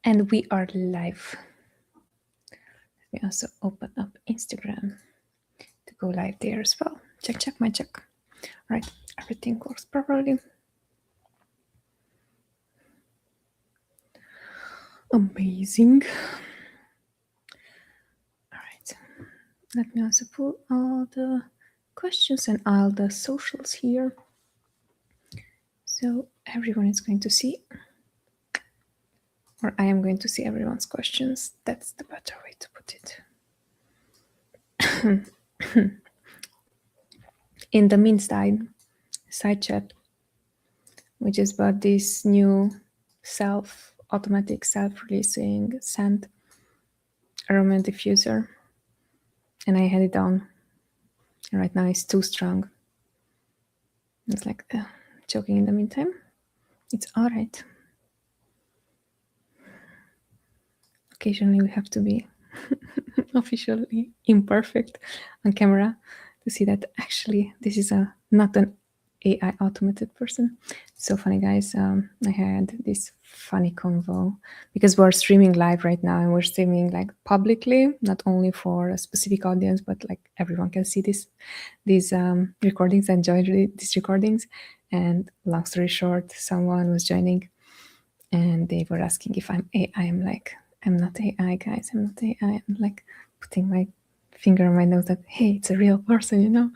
And we are live. Let me also open up Instagram to go live there as well. Check, my check. Right, everything works properly. Amazing. All right, let me also pull all the questions and all the socials here. So everyone is going to see, or I am going to see everyone's questions. That's the better way to put it. In the meantime, side chat, which is about this new automatic self-releasing scent aroma diffuser, and I had it on. And right now it's too strong. It's like choking in the meantime. It's all right. Occasionally we have to be officially imperfect on camera to see that actually this is not an AI automated person. So funny, guys. I had this funny convo because we're streaming live right now, and we're streaming like publicly, not only for a specific audience, but like everyone can see these recordings and join these recordings. And long story short, someone was joining and they were asking if I'm AI. I'm like, I'm not AI, guys. I'm not AI. I'm like putting my finger on my nose that, hey, it's a real person, you know?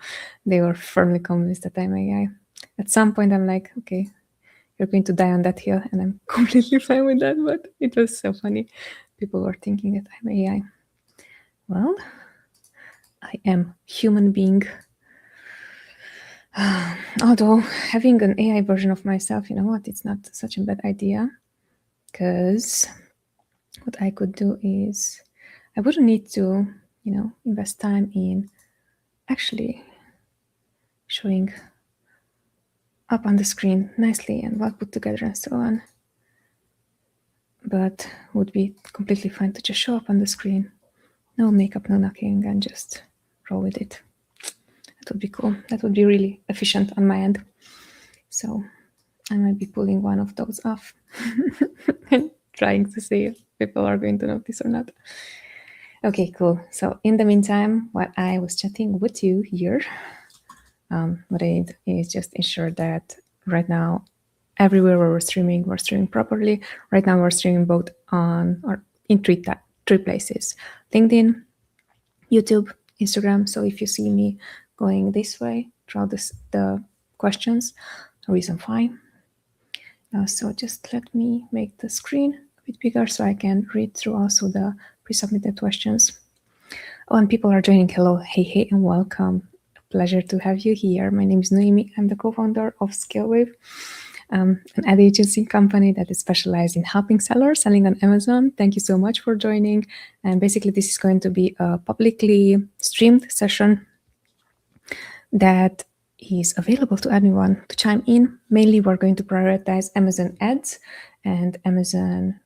They were firmly convinced that I'm AI. At some point, I'm like, okay, you're going to die on that hill, and I'm completely fine with that, but it was so funny. People were thinking that I'm AI. Well, I am human being. Although having an AI version of myself, you know what, it's not such a bad idea, because what I could do is I wouldn't need to, invest time in actually showing up on the screen nicely and well put together and so on. But would be completely fine to just show up on the screen, no makeup, no nothing, and just roll with it. That would be cool. That would be really efficient on my end. So I might be pulling one of those off and trying to see if people are going to notice or not. Okay, cool. So in the meantime, while I was chatting with you here, what I did is just ensure that right now, everywhere where we're streaming properly. Right now, we're streaming both on or in three places: LinkedIn, YouTube, Instagram. So if you see me going this way throughout the questions, reason fine. So just let me make the screen a bit bigger so I can read through also the pre-submitted questions. Oh, and people are joining. Hello, hey, and welcome. Pleasure to have you here. My name is Noemi. I'm the co-founder of ScaleWave, an ad agency company that is specialized in helping sellers selling on Amazon. Thank you so much for joining. And basically, this is going to be a publicly streamed session that is available to anyone to chime in. Mainly, we're going to prioritize Amazon ads and Amazon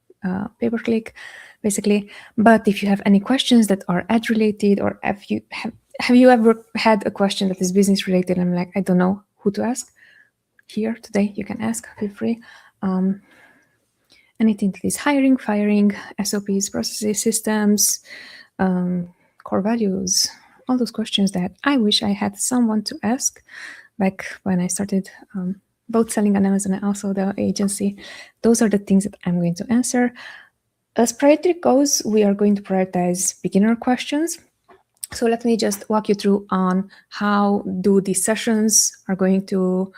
pay-per-click, basically. But if you have any questions that are ad related, or if you have you ever had a question that is business related, I'm like, I don't know who to ask, here today you can ask, feel free. Anything that is hiring, firing, SOPs, processes, systems, core values, all those questions that I wish I had someone to ask back when I started both selling on Amazon and also the agency. Those are the things that I'm going to answer. As priority goes, we are going to prioritize beginner questions. So let me just walk you through on how do these sessions are going to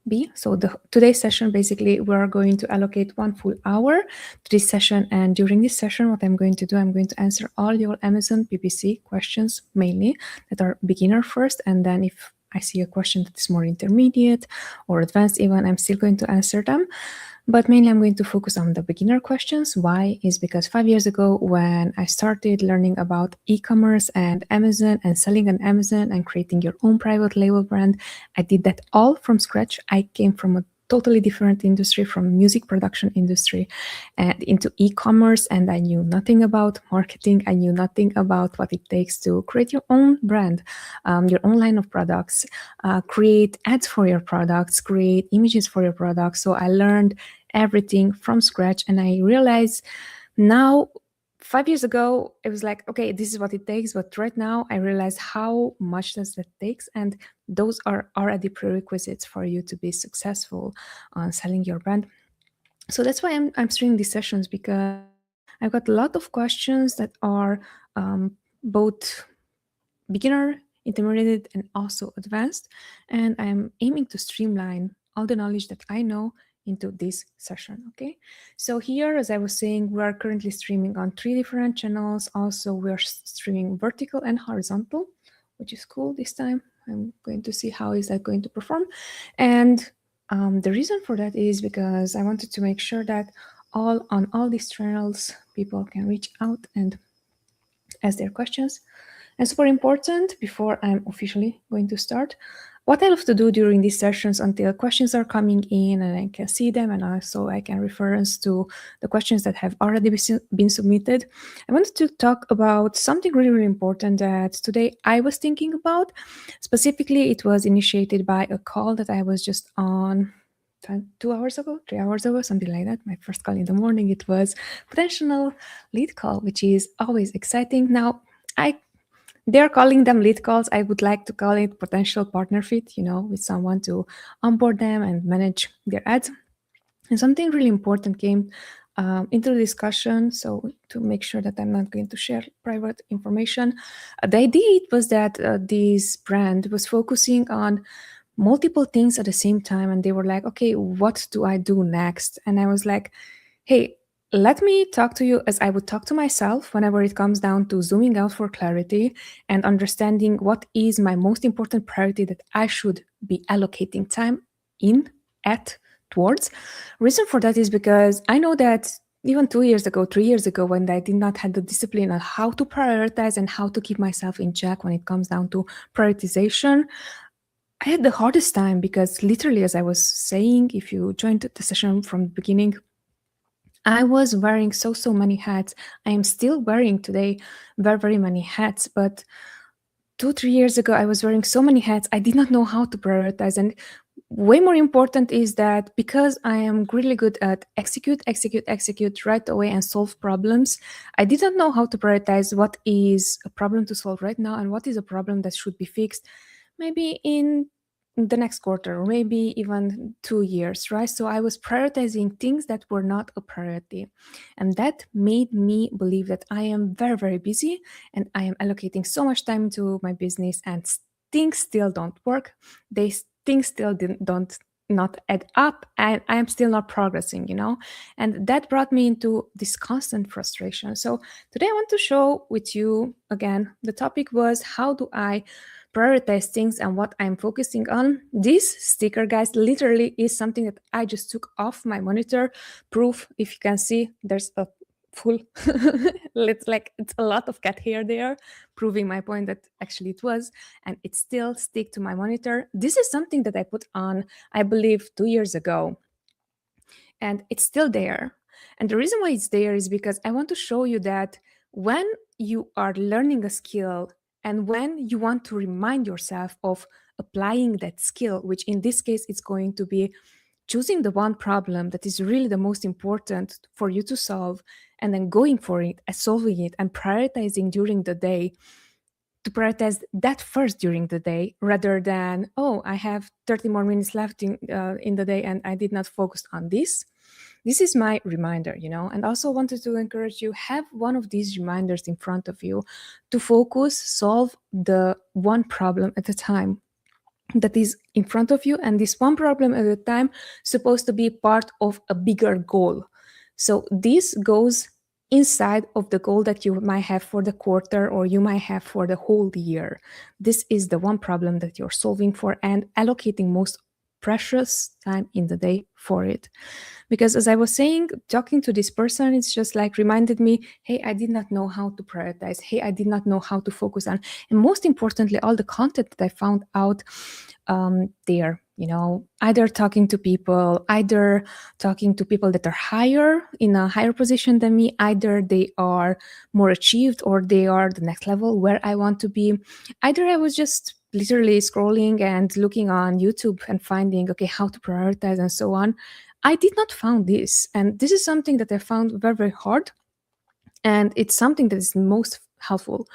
be. So today's session, basically, we're going to allocate 1 full hour to this session. And during this session, what I'm going to do, I'm going to answer all your Amazon PPC questions, mainly, that are beginner first. And then if I see a question that is more intermediate or advanced even, I'm still going to answer them. But mainly I'm going to focus on the beginner questions. Why? Is because 5 years ago, when I started learning about e-commerce and Amazon and selling on Amazon and creating your own private label brand, I did that all from scratch. I came from a totally different industry, from music production industry and into e-commerce, and I knew nothing about marketing. I knew nothing about what it takes to create your own brand, your own line of products, create ads for your products, create images for your products. So I learned everything from scratch. And I realized now, 5 years ago, it was like, okay, this is what it takes. But right now, I realize how much does that takes, and those are already prerequisites for you to be successful on selling your brand. So that's why I'm streaming these sessions, because I've got a lot of questions that are both beginner, intermediate, and also advanced. And I'm aiming to streamline all the knowledge that I know into this session. Okay, so here, as I was saying, we are currently streaming on 3 different channels. Also, we're streaming vertical and horizontal, which is cool this time. I'm going to see how is that going to perform. And the reason for that is because I wanted to make sure that on all these channels, people can reach out and ask their questions. And super important, before I'm officially going to start, what I love to do during these sessions until questions are coming in and I can see them, and also I can reference to the questions that have already been submitted, I wanted to talk about something really, really important that today I was thinking about. Specifically, it was initiated by a call that I was just on 2 hours ago, 3 hours ago, something like that. My first call in the morning, it was potential lead call, which is always exciting. Now, they're calling them lead calls. I would like to call it potential partner fit, with someone to onboard them and manage their ads. And something really important came into the discussion. So to make sure that I'm not going to share private information, the idea was that this brand was focusing on multiple things at the same time. And they were like, okay, what do I do next? And I was like, hey, let me talk to you as I would talk to myself whenever it comes down to zooming out for clarity and understanding what is my most important priority that I should be allocating time in, at, towards. Reason for that is because I know that even 2 years ago, 3 years ago, when I did not have the discipline on how to prioritize and how to keep myself in check when it comes down to prioritization, I had the hardest time, because literally, as I was saying, if you joined the session from the beginning, I was wearing so many hats. I am still wearing today very, very many hats, but 2, 3 years ago, I was wearing so many hats, I did not know how to prioritize. And way more important is that because I am really good at execute right away and solve problems, I didn't know how to prioritize what is a problem to solve right now and what is a problem that should be fixed maybe in the next quarter, or maybe even 2 years, right? So I was prioritizing things that were not a priority. And that made me believe that I am very, very busy and I am allocating so much time to my business, and things still don't work. Things still don't not add up, and I am still not progressing, and that brought me into this constant frustration. So today I want to show with you again, the topic was, how do I prioritize things and what I'm focusing on? This sticker, guys, literally is something that I just took off my monitor. Proof, if you can see, there's a full it's a lot of cat hair there, proving my point that actually it was, and it still stick to my monitor. This is something that I put on, I believe, 2 years ago, and it's still there. And the reason why it's there is because I want to show you that when you are learning a skill and when you want to remind yourself of applying that skill, which in this case it's going to be choosing the one problem that is really the most important for you to solve, and then going for it and solving it and prioritizing during the day, to prioritize that first during the day, rather than, oh, I have 30 more minutes left in the day and I did not focus on this. This is my reminder, and also wanted to encourage you, have one of these reminders in front of you to focus, solve the one problem at a time that is in front of you, and this one problem at a time supposed to be part of a bigger goal. So this goes inside of the goal that you might have for the quarter, or you might have for the whole year. This is the one problem that you're solving for and allocating most precious time in the day for it. Because as I was saying, talking to this person, it's just like reminded me, hey, I did not know how to prioritize. Hey, I did not know how to focus on. And most importantly, all the content that I found out there, either talking to people that are higher, in a higher position than me, either they are more achieved or they are the next level where I want to be. Either I was just literally scrolling and looking on YouTube and finding, okay, how to prioritize and so on, I did not found this. And this is something that I found very, very hard. And it's something that is most helpful.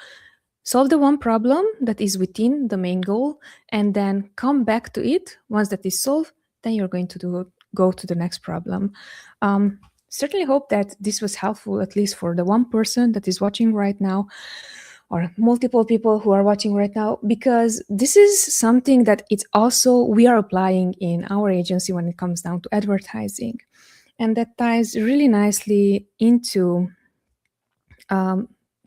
Solve the one problem that is within the main goal and then come back to it. Once that is solved, then you're going to go to the next problem. Certainly hope that this was helpful, at least for the one person that is watching right now, or multiple people who are watching right now, because this is something that it's also we are applying in our agency when it comes down to advertising. And that ties really nicely into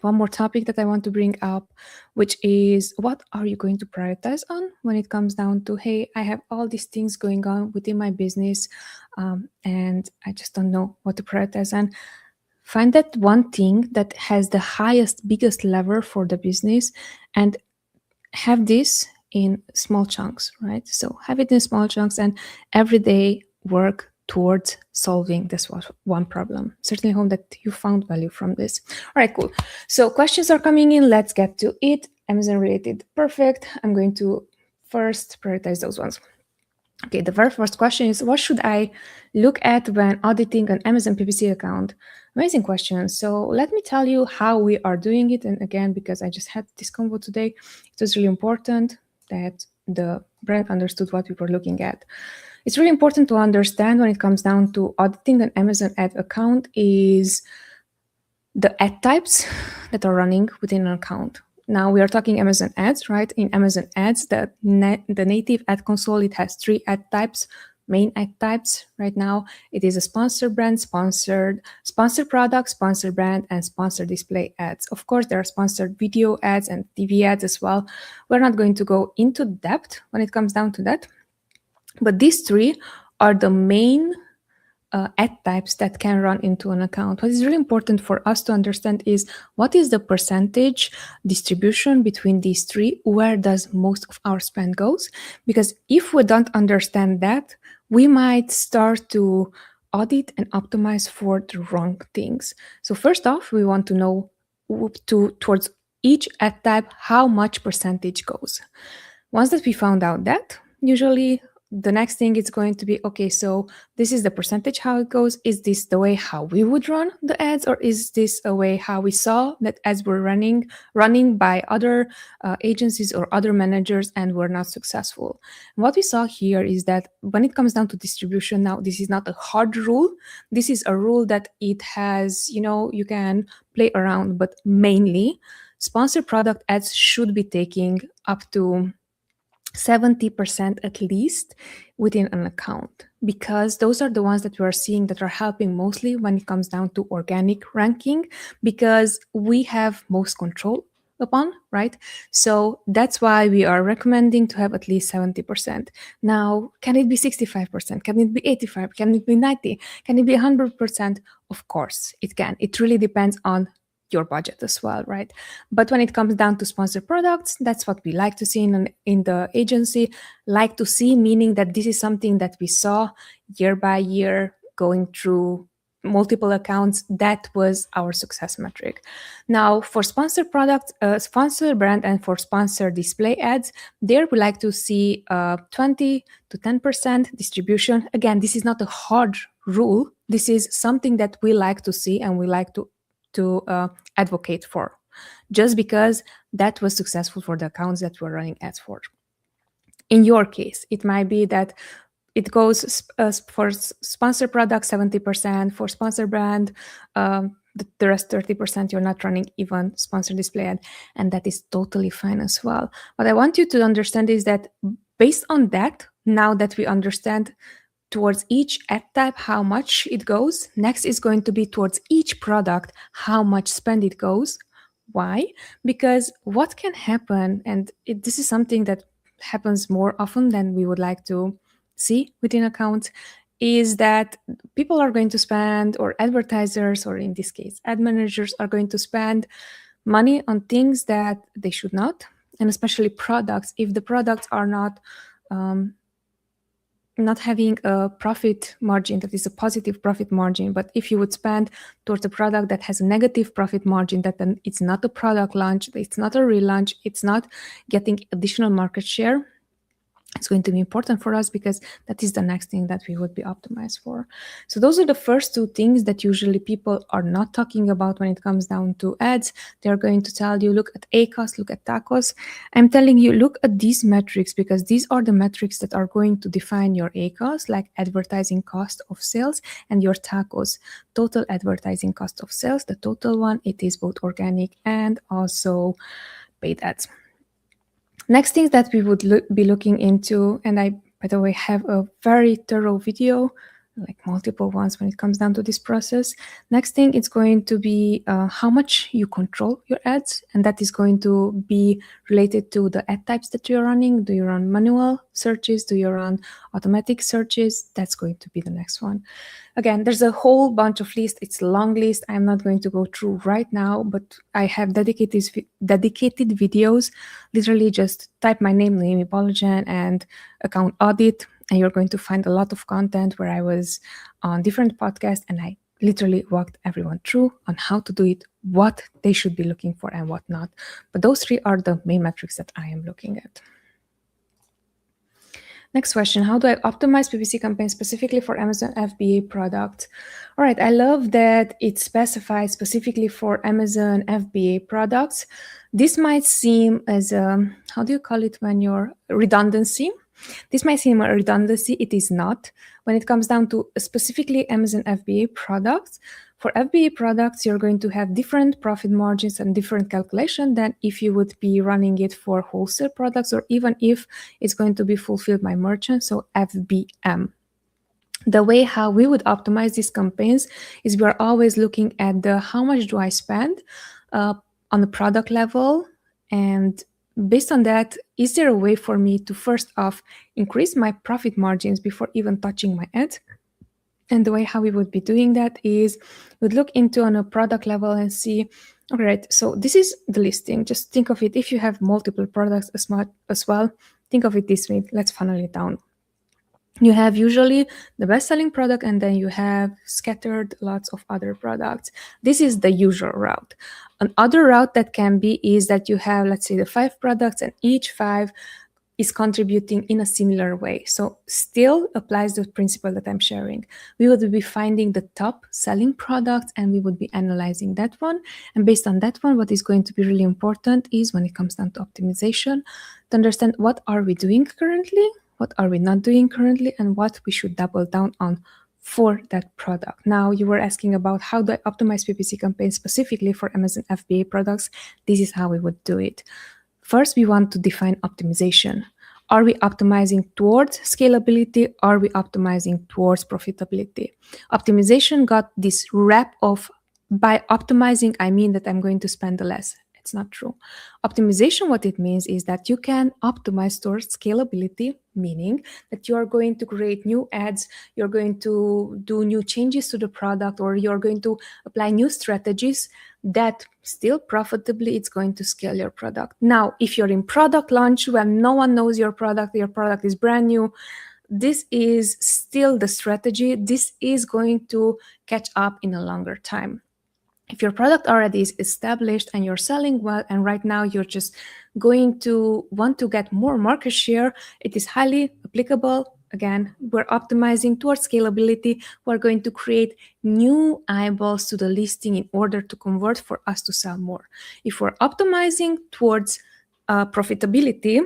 one more topic that I want to bring up, which is what are you going to prioritize on when it comes down to, hey, I have all these things going on within my business, and I just don't know what to prioritize on. Find that one thing that has the highest, biggest lever for the business and have this in small chunks, right? So have it in small chunks and every day work towards solving this one problem. Certainly hope that you found value from this. All right, cool. So questions are coming in. Let's get to it. Amazon related. Perfect. I'm going to first prioritize those ones. Okay, the very first question is, what should I look at when auditing an Amazon PPC account? Amazing question. So let me tell you how we are doing it. And again, because I just had this convo today, it was really important that the brand understood what we were looking at. It's really important to understand when it comes down to auditing an Amazon ad account is the ad types that are running within an account. Now we are talking Amazon ads, right? In Amazon ads, the native ad console, it has 3 ad types, main ad types right now. It is a sponsored brand, sponsored product, sponsored brand, and sponsored display ads. Of course, there are sponsored video ads and TV ads as well. We're not going to go into depth when it comes down to that. But these 3 are the main ad types that can run into an account. What is really important for us to understand is what is the percentage distribution between these 3, where does most of our spend goes? Because if we don't understand that, we might start to audit and optimize for the wrong things. So first off, we want to know towards each ad type how much percentage goes. Once that we found out that, usually the next thing is going to be, okay, so this is the percentage how it goes. Is this the way how we would run the ads, or is this a way how we saw that ads were running by other agencies or other managers and were not successful? And what we saw here is that when it comes down to distribution, now this is not a hard rule. This is a rule that it has, you can play around, but mainly sponsored product ads should be taking up to 70% at least within an account, because those are the ones that we are seeing that are helping mostly when it comes down to organic ranking, because we have most control upon, right? So that's why we are recommending to have at least 70%. Now, can it be 65%? Can it be 85%? Can it be 90%? Can it be 100%? Of course, it can. It really depends on your budget as well, right? But when it comes down to sponsored products, that's what we like to see in the agency. Like to see, meaning that this is something that we saw year by year going through multiple accounts. That was our success metric. Now, for sponsored products, sponsored brand, and for sponsored display ads, there we like to see 20 to 10% distribution. Again, this is not a hard rule. This is something that we like to see and we like to advocate for, just because that was successful for the accounts that we're running ads for. In your case, it might be that it goes for sponsored product 70%, for sponsored brand the rest 30% you're not running even sponsored display ad, and that is totally fine as well. What I want you to understand is that based on that, now that we understand towards each ad type how much it goes, next is going to be towards each product how much spend it goes. Why? Because what can happen, and this is something that happens more often than we would like to see within accounts, is that people are going to spend, or advertisers, or in this case ad managers, are going to spend money on things that they should not, and especially products, if the products are not not having a profit margin that is a positive profit margin, but if you would spend towards a product that has a negative profit margin, that then it's not a product launch, it's not a relaunch, it's not getting additional market share, it's going to be important for us because that is the next thing that we would be optimized for. So those are the first two things that usually people are not talking about when it comes down to ads. They're going to tell you, look at ACOS, look at TACOS. I'm telling you, look at these metrics because these are the metrics that are going to define your ACOS, like advertising cost of sales, and your TACOS, total advertising cost of sales. The total one, it is both organic and also paid ads. Next thing that we would be looking into, and I, by the way, have a very thorough video, like multiple ones when it comes down to this process. Next thing, it's going to be how much you control your ads, and that is going to be related to the ad types that you're running. Do you run manual searches? Do you run automatic searches? That's going to be the next one. Again, there's a whole bunch of lists. It's a long list. I'm not going to go through right now, but I have dedicated videos. Literally just type my name, Noemi Bolojan, and account audit, and you're going to find a lot of content where I was on different podcasts, and I literally walked everyone through on how to do it, what they should be looking for and what not. But those three are the main metrics that I am looking at. Next question, how do I optimize PPC campaigns specifically for Amazon FBA product? All right, I love that it specifies specifically for Amazon FBA products. This might seem as a, how do you call it when you're redundancy? This might seem a redundancy, it is not. When it comes down to specifically Amazon FBA products, for FBA products, you're going to have different profit margins and different calculation than if you would be running it for wholesale products, or even if it's going to be fulfilled by merchants, so FBM. The way how we would optimize these campaigns is we are always looking at the how much do I spend on the product level, and based on that, is there a way for me to first off increase my profit margins before even touching my ads? And the way how we would be doing that is we'd look into on a product level and see, all right, so this is the listing. Just think of it, if you have multiple products as well, think of it this way. Let's funnel it down. You have usually the best-selling product, and then you have scattered lots of other products. This is the usual route. Another route that can be is that you have, let's say, the 5 products, and each 5 is contributing in a similar way. So still applies the principle that I'm sharing. We would be finding the top selling products and we would be analyzing that one. And based on that one, what is going to be really important is when it comes down to optimization, to understand what are we doing currently, what are we not doing currently, and what we should double down on for that product. Now, you were asking about how do I optimize PPC campaigns specifically for Amazon FBA products. This is how we would do it. First, we want to define optimization. Are we optimizing towards scalability? Are we optimizing towards profitability? Optimization got this wrap of, by optimizing, I mean that I'm going to spend less. It's not true. Optimization, what it means is that you can optimize towards scalability, meaning that you are going to create new ads, you're going to do new changes to the product, or you're going to apply new strategies that still profitably it's going to scale your product. Now, if you're in product launch when no one knows your product is brand new, this is still the strategy. This is going to catch up in a longer time. If your product already is established and you're selling well, and right now you're just going to want to get more market share, it is highly applicable. Again, we're optimizing towards scalability. We're going to create new eyeballs to the listing in order to convert for us to sell more. If we're optimizing towards profitability,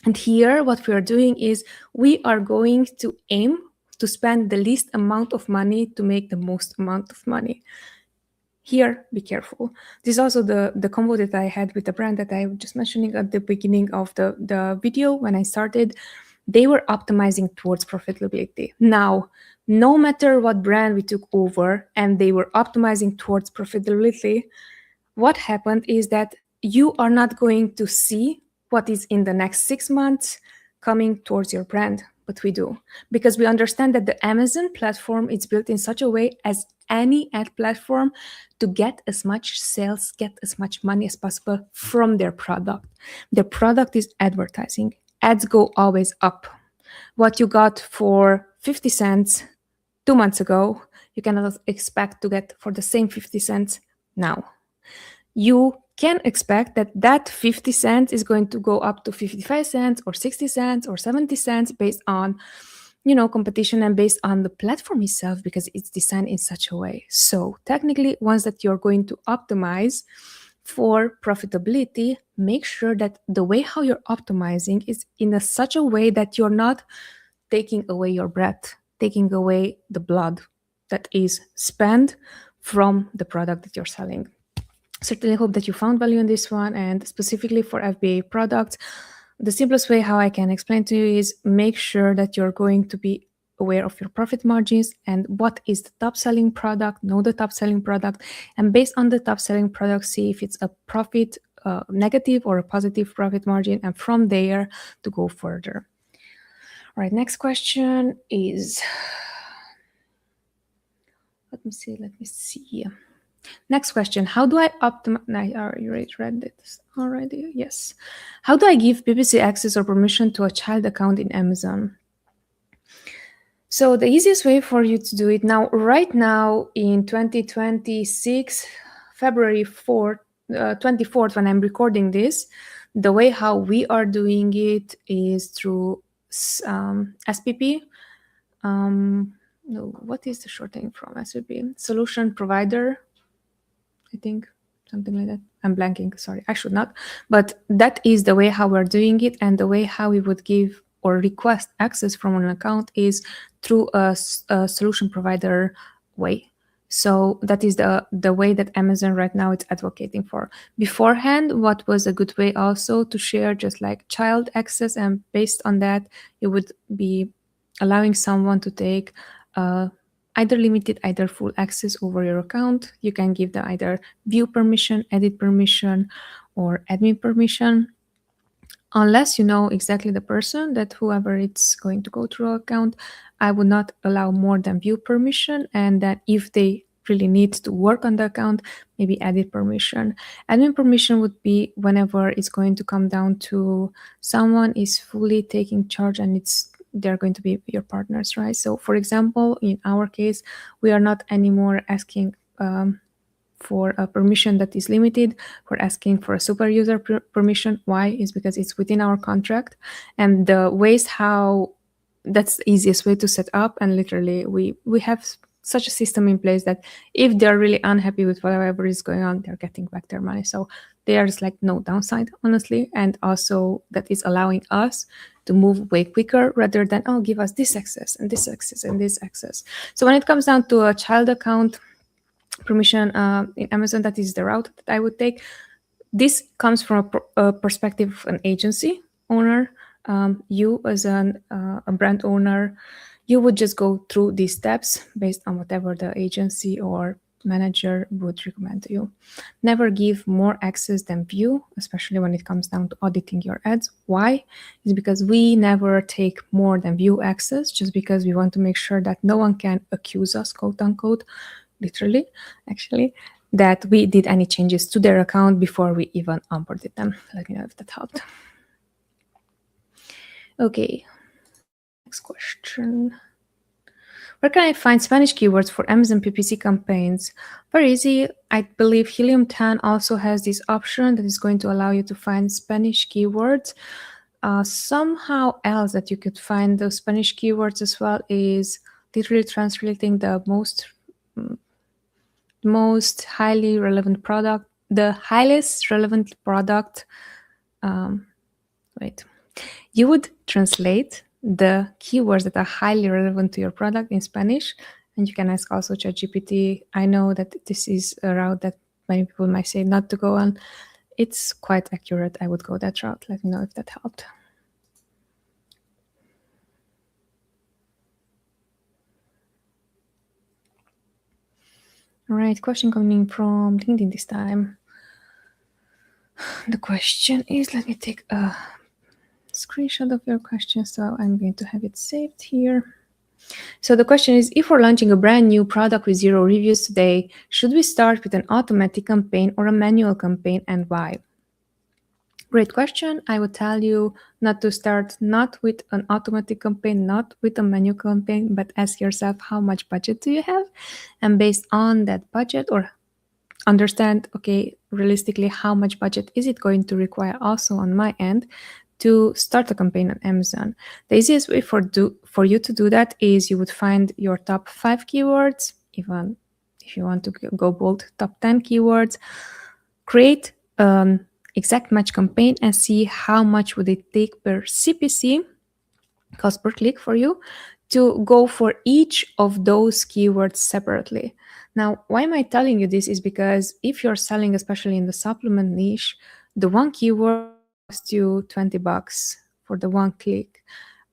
and here what we are doing is we are going to aim to spend the least amount of money to make the most amount of money. Here, be careful. This is also the combo that I had with the brand that I was just mentioning at the beginning of the video when I started. They were optimizing towards profitability. Now, no matter what brand we took over and they were optimizing towards profitability, what happened is that you are not going to see what is in the next 6 months coming towards your brand, but we do. Because we understand that the Amazon platform is built in such a way as any ad platform to get as much sales, get as much money as possible from their product. Their product is advertising. Ads go always up. what you got for 50 cents 2 months ago, you cannot expect to get for the same 50 cents now. You can expect that that 50 cents is going to go up to 55 cents or 60 cents or 70 cents based on, competition and based on the platform itself, because it's designed in such a way. So technically, once that you're going to optimize for profitability, make sure that the way how you're optimizing is in such a way that you're not taking away your breath, taking away the blood that is spent from the product that you're selling. Certainly hope that you found value in this one, and specifically for FBA products, the simplest way how I can explain to you is make sure that you're going to be aware of your profit margins and what is the top selling product, know the top selling product, and based on the top selling product, see if it's a profit negative or a positive profit margin, and from there to go further. All right, next question is, let me see. Next question, how do I optimize, I already read this already, yes. How do I give PPC access or permission to a child account in Amazon? So the easiest way for you to do it now, right now in 2026, February 4th, 24th, when I'm recording this, the way how we are doing it is through SPP. No, what is the short name from SPP? Solution Provider, I think, something like that. I'm blanking, sorry, I should not. But that is the way how we're doing it, and the way how we would give or request access from an account is through a solution provider way. So that is the way that Amazon right now is advocating for. Beforehand, what was a good way also to share just like child access, and based on that, you would be allowing someone to take either limited, either full access over your account. You can give them either view permission, edit permission, or admin permission. Unless you know exactly the person, that whoever it's going to go through account, I would not allow more than view permission, and that if they really need to work on the account, maybe edit permission. Admin permission would be whenever it's going to come down to someone is fully taking charge and they're going to be your partners, right? So for example, in our case, we are not anymore asking for a permission that is limited. We're asking for a super user permission. Why? Is because it's within our contract, and the ways how that's the easiest way to set up. And literally we have such a system in place that if they're really unhappy with whatever is going on, they're getting back their money. So there's like no downside, honestly. And also that is allowing us to move way quicker rather than, oh, give us this access and this access and this access. So when it comes down to a child account permission in Amazon, that is the route that I would take. This comes from a perspective of an agency owner. You as a brand owner, you would just go through these steps based on whatever the agency or manager would recommend to you. Never give more access than view, especially when it comes down to auditing your ads. Why? It's because we never take more than view access, just because we want to make sure that no one can accuse us, quote unquote, literally, actually, that we did any changes to their account before we even onboarded them. Let me know if that helped. Okay, next question. Where can I find Spanish keywords for Amazon PPC campaigns? Very easy. I believe Helium 10 also has this option that is going to allow you to find Spanish keywords. Somehow else that you could find those Spanish keywords as well is literally translating the most highly relevant product, the highest relevant product. You would translate the keywords that are highly relevant to your product in Spanish, and you can ask also ChatGPT. I know that this is a route that many people might say not to go on. It's quite accurate. I would go that route. Let me know if that helped. All right, question coming from LinkedIn this time. The question is, let me take a screenshot of your question, so I'm going to have it saved here. So the question is, if we're launching a brand new product with 0 reviews today, should we start with an automatic campaign or a manual campaign, and why? Great question. I would tell you not to start not with an automatic campaign, not with a manual campaign, but ask yourself how much budget do you have? And based on that budget, or understand, okay, realistically, how much budget is it going to require also on my end to start a campaign on Amazon. The easiest way for you to do that is you would find your top 5 keywords, even if you want to go bold, top 10 keywords, create exact match campaign and see how much would it take per CPC, cost per click, for you to go for each of those keywords separately. Now, why am I telling you this is because if you're selling, especially in the supplement niche, the one keyword might cost you $20 for the one click.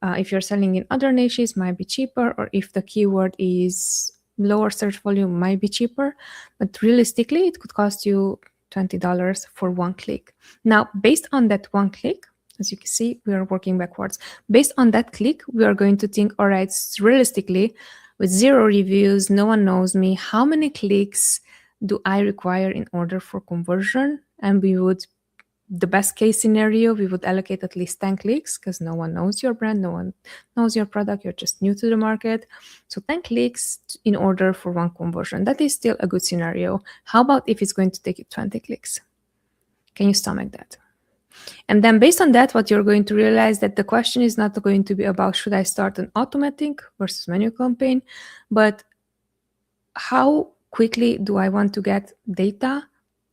If you're selling in other niches, might be cheaper, or if the keyword is lower search volume, might be cheaper. But realistically, it could cost you $20 for one click. Now, based on that one click, as you can see, we are working backwards. Based on that click, we are going to think, all right, realistically, with 0 reviews, no one knows me, how many clicks do I require in order for conversion? And we would, the best case scenario, we would allocate at least 10 clicks because no one knows your brand, no one knows your product, you're just new to the market. So 10 clicks in order for one conversion. That is still a good scenario. How about if it's going to take you 20 clicks? Can you stomach that? And then based on that, what you're going to realize that the question is not going to be about should I start an automatic versus manual campaign, but how quickly do I want to get data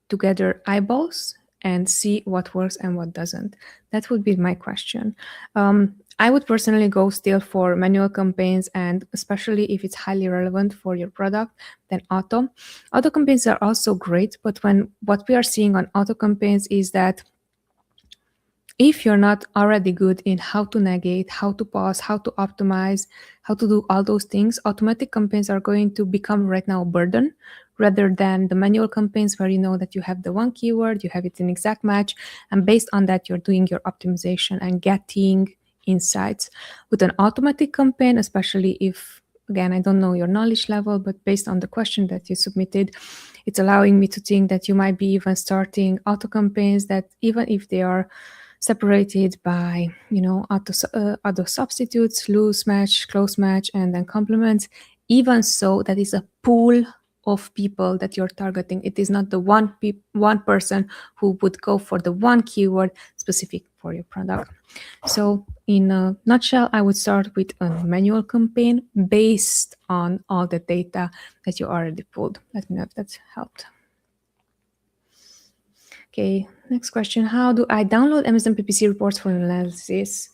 to gather eyeballs and see what works and what doesn't? That would be my question. I would personally go still for manual campaigns, and especially if it's highly relevant for your product, then auto. Auto campaigns are also great, but what we are seeing on auto campaigns is that if you're not already good in how to navigate, how to pause, how to optimize, how to do all those things, automatic campaigns are going to become right now a burden rather than the manual campaigns where you know that you have the one keyword, you have it in exact match, and based on that, you're doing your optimization and getting insights. With an automatic campaign, especially if, again, I don't know your knowledge level, but based on the question that you submitted, it's allowing me to think that you might be even starting auto campaigns that even if they are separated by, auto substitutes, loose match, close match, and then complements. Even so, that is a pool of people that you're targeting. It is not the one person who would go for the one keyword specific for your product. So in a nutshell, I would start with a manual campaign based on all the data that you already pulled. Let me know if that's helped. Okay, next question. How do I download Amazon PPC reports for analysis?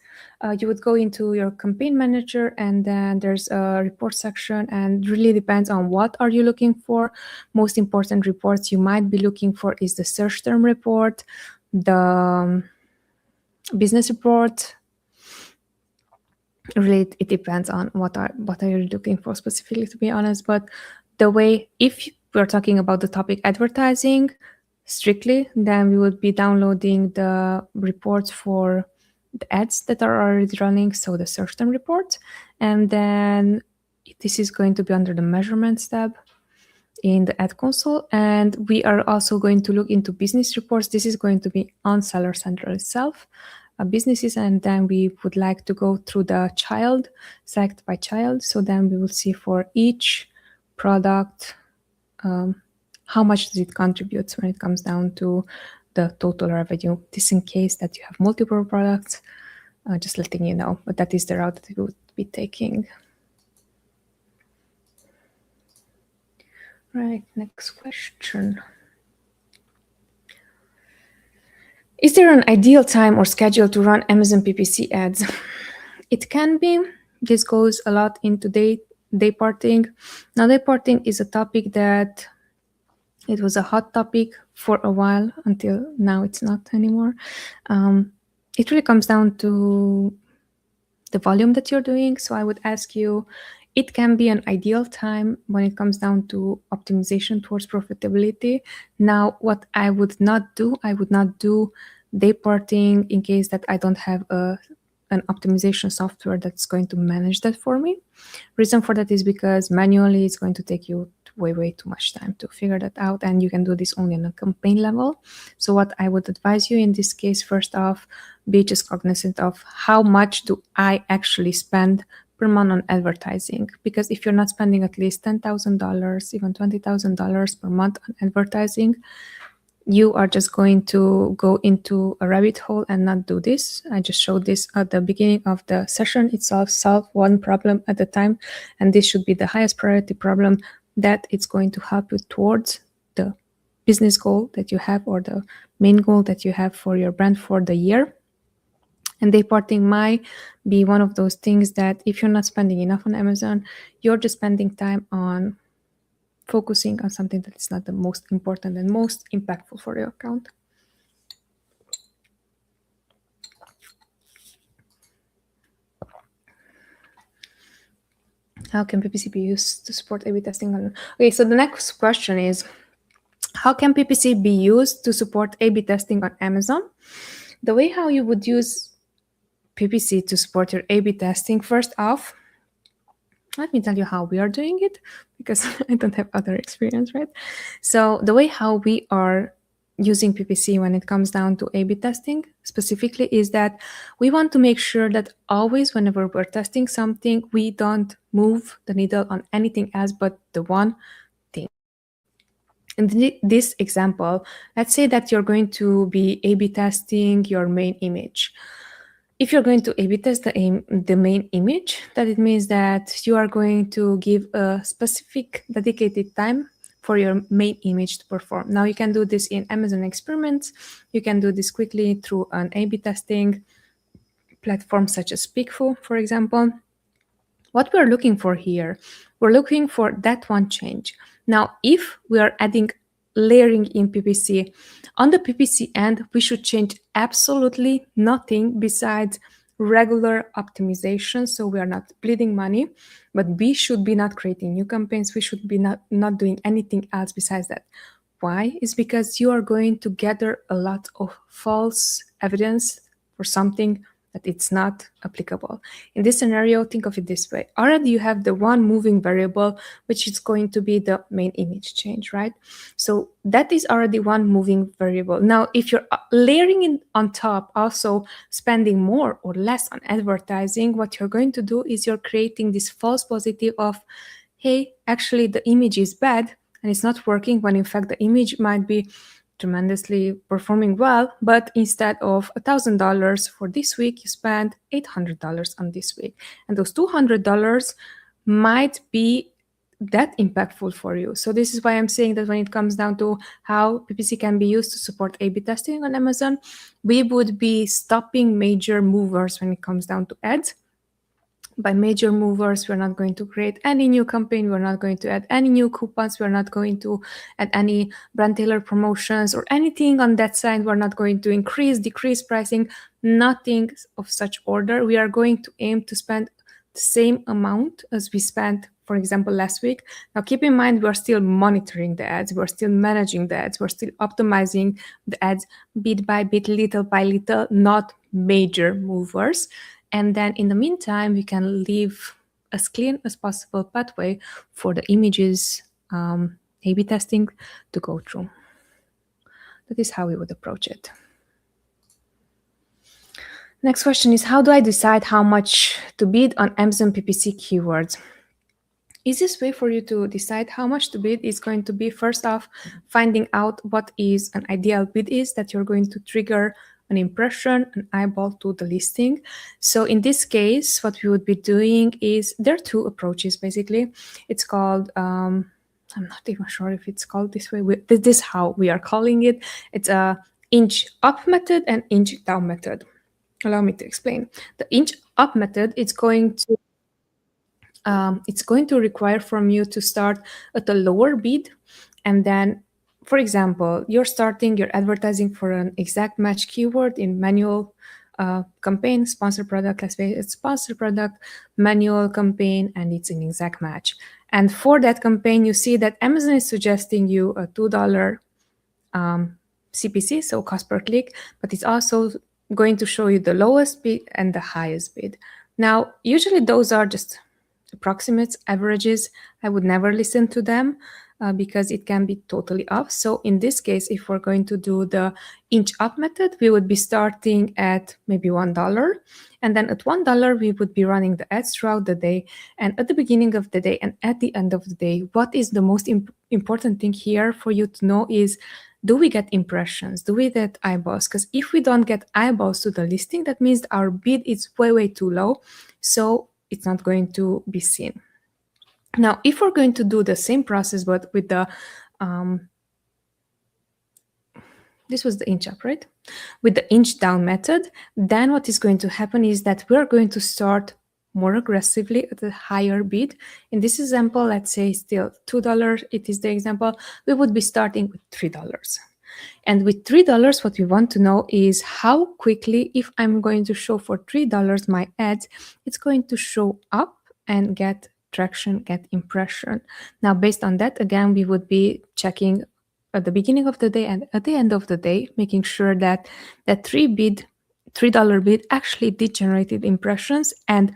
You would go into your campaign manager, and then there's a report section, and really depends on what are you looking for. Most important reports you might be looking for is the search term report, the business report. Really, it depends on what are you looking for specifically, to be honest. But the way, if we're talking about the topic advertising strictly, then we would be downloading the reports for the ads that are already running, so the search term report. And then this is going to be under the measurements tab in the ad console. And we are also going to look into business reports. This is going to be on Seller Central itself, businesses, and then we would like to go through the child, select by child. So then we will see for each product how much does it contribute when it comes down to the total revenue. This in case that you have multiple products, just letting you know, but that is the route that we would be taking. Right, next question. Is there an ideal time or schedule to run Amazon PPC ads? It can be. This goes a lot into day parting. Now, day parting is a topic that it was a hot topic for a while until now it's not anymore. It really comes down to the volume that you're doing. So I would ask you, it can be an ideal time when it comes down to optimization towards profitability. Now, what I would not do day parting in case that I don't have an optimization software that's going to manage that for me. Reason for that is because manually it's going to take you way too much time to figure that out, and you can do this only on a campaign level. So what I would advise you in this case, first off, be just cognizant of how much do I actually spend per month on advertising, because if you're not spending at least $10,000, even $20,000 per month on advertising, you are just going to go into a rabbit hole and not do this. I just showed this at the beginning of the session itself. Solve one problem at a time, and this should be the highest priority problem that it's going to help you towards the business goal that you have, or the main goal that you have for your brand for the year. And day parting might be one of those things that if you're not spending enough on Amazon, you're just spending time on focusing on something that is not the most important and most impactful for your account. How can PPC be used to support A/B testing? Okay, so the next question is, how can PPC be used to support A/B testing on Amazon? The way how you would use PPC to support your A/B testing, first off, let me tell you how we are doing it, because I don't have other experience, right? So the way how we are using PPC when it comes down to A/B testing specifically is that we want to make sure that always whenever we're testing something, we don't move the needle on anything else but the one thing. In this example, let's say that you're going to be A/B testing your main image. If you're going to A/B test the main image, that it means that you are going to give a specific dedicated time for your main image to perform. Now you can do this in Amazon Experiments. You can do this quickly through an A/B testing platform such as Pickfu, for example. What we're looking for here, we're looking for that one change. Now, if we are adding layering in PPC, on the PPC end, we should change absolutely nothing besides regular optimization, so we are not bleeding money, but we should be not creating new campaigns. We should be not doing anything else besides that. Why? Is because you are going to gather a lot of false evidence for something that it's not applicable. In this scenario, think of it this way. Already you have the one moving variable, which is going to be the main image change, right? So that is already one moving variable. Now, if you're layering it on top, also spending more or less on advertising, what you're going to do is you're creating this false positive of, hey, actually the image is bad and it's not working, when in fact the image might be tremendously performing well, but instead of $1,000 for this week, you spend $800 on this week. And those $200 might be that impactful for you. So this is why I'm saying that when it comes down to how PPC can be used to support A/B testing on Amazon, we would be stopping major movers when it comes down to ads. By major movers, we're not going to create any new campaign, we're not going to add any new coupons, we're not going to add any brand tailored promotions or anything on that side. We're not going to increase, decrease pricing, nothing of such order. We are going to aim to spend the same amount as we spent, for example, last week. Now, keep in mind, we're still monitoring the ads, we're still managing the ads, we're still optimizing the ads bit by bit, little by little, not major movers. And then in the meantime, we can leave as clean as possible pathway for the images A/B testing to go through. That is how we would approach it. Next question is, how do I decide how much to bid on Amazon PPC keywords? Easiest way for you to decide how much to bid is going to be, first off, finding out what is an ideal bid is that you're going to trigger an impression, an eyeball to the listing. So in this case, what we would be doing is, there are two approaches basically. It's called, I'm not even sure if it's called this way. This is how we are calling it. It's a inch up method and inch down method. Allow me to explain. The inch up method, it's going to require from you to start at a lower bid, and then, for example, you're starting your advertising for an exact match keyword in manual campaign, sponsor product, let's say it's sponsor product, manual campaign, and it's an exact match. And for that campaign, you see that Amazon is suggesting you a $2 CPC, so cost per click, but it's also going to show you the lowest bid and the highest bid. Now, usually those are just approximates, averages. I would never listen to them. because it can be totally off. So in this case, if we're going to do the inch up method, we would be starting at maybe $1. And then at $1, we would be running the ads throughout the day. And at the beginning of the day and at the end of the day, what is the most important thing here for you to know is, do we get impressions? Do we get eyeballs? Because if we don't get eyeballs to the listing, that means our bid is way, way too low. So it's not going to be seen. Now, if we're going to do the same process, but with the, this was the inch up, right? With the inch down method, then what is going to happen is that we're going to start more aggressively at a higher bid. In this example, let's say still $2, it is the example, we would be starting with $3. And with $3, what we want to know is how quickly, if I'm going to show for $3 my ads, it's going to show up and get traction, get impression. Now, based on that, again, we would be checking at the beginning of the day and at the end of the day, making sure that that $3 bid actually did generated impressions. And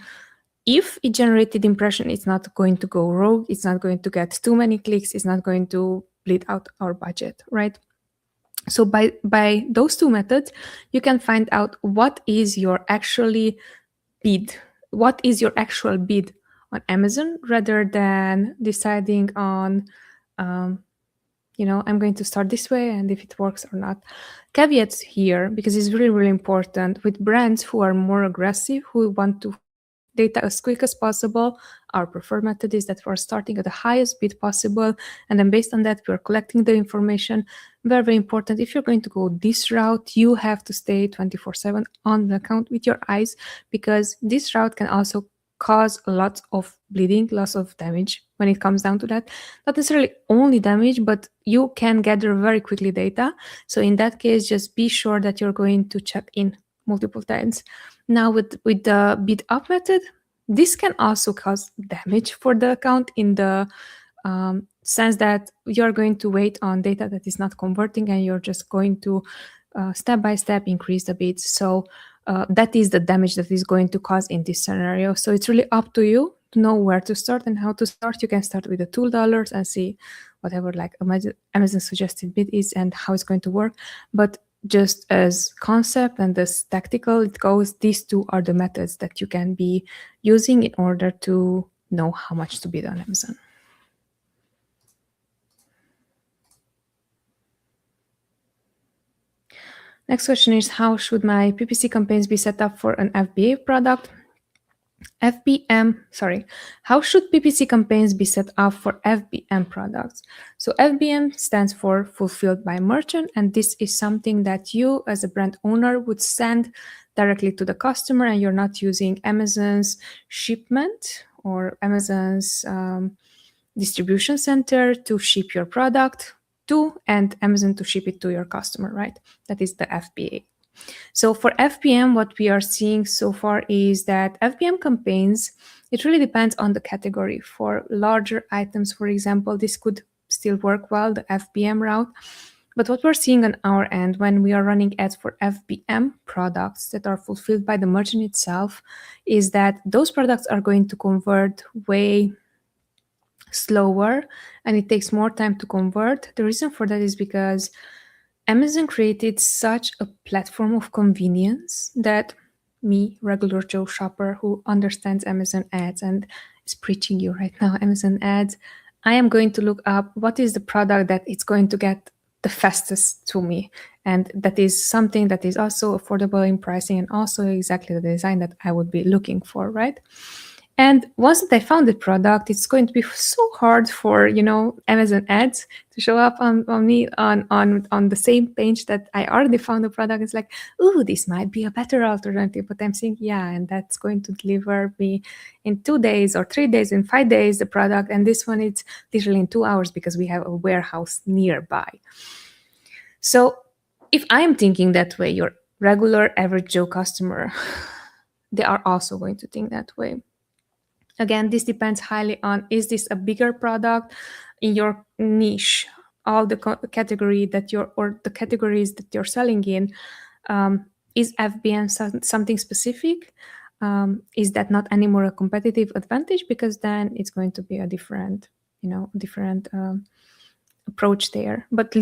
if it generated impression, it's not going to go rogue, it's not going to get too many clicks, it's not going to bleed out our budget, right? So by those two methods, you can find out what is your actually bid, what is your actual bid on Amazon, rather than deciding on, I'm going to start this way and if it works or not. Caveats here, because it's really, really important with brands who are more aggressive, who want to data as quick as possible. Our preferred method is that we're starting at the highest bid possible, and then based on that, we're collecting the information. Very, very important. If you're going to go this route, you have to stay 24/7 on the account with your eyes, because this route can also cause lots of bleeding, lots of damage when it comes down to that. Not necessarily only damage, but you can gather very quickly data. So in that case, just be sure that you're going to check in multiple times. Now with the bid up method, this can also cause damage for the account in the sense that you're going to wait on data that is not converting, and you're just going to step by step increase the bids. So that is the damage that is going to cause in this scenario. So it's really up to you to know where to start and how to start. You can start with the $2 and see whatever like Amazon suggested bid is and how it's going to work. But just as concept and as tactical it goes, these two are the methods that you can be using in order to know how much to bid on Amazon. Next question is, how should my PPC campaigns be set up for an FBA product? How should PPC campaigns be set up for FBM products? So FBM stands for Fulfilled by Merchant, and this is something that you as a brand owner would send directly to the customer, and you're not using Amazon's shipment or Amazon's distribution center to ship your product to, and Amazon to ship it to your customer, right? That is the FBA. So for FBM, what we are seeing so far is that FBM campaigns, it really depends on the category. For larger items, for example, this could still work well, the FBM route. But what we're seeing on our end when we are running ads for FBM products that are fulfilled by the merchant itself is that those products are going to convert way slower, and it takes more time to convert. The reason for that is because Amazon created such a platform of convenience that me, regular Joe shopper who understands Amazon ads and is preaching you right now, Amazon ads, I am going to look up what is the product that it's going to get the fastest to me. And that is something that is also affordable in pricing and also exactly the design that I would be looking for, right? And once that I found the product, it's going to be so hard for, Amazon ads to show up on me on the same page that I already found the product. It's like, ooh, this might be a better alternative. But I'm saying, yeah, and that's going to deliver me in 2 days or 3 days, in 5 days, the product. And this one, it's literally in 2 hours because we have a warehouse nearby. So if I'm thinking that way, your regular average Joe customer, they are also going to think that way. Again, this depends highly on, is this a bigger product in your niche, all the category that the categories that you're selling in? Is FBM something specific? Is that not anymore a competitive advantage? Because then it's going to be a different different approach there. But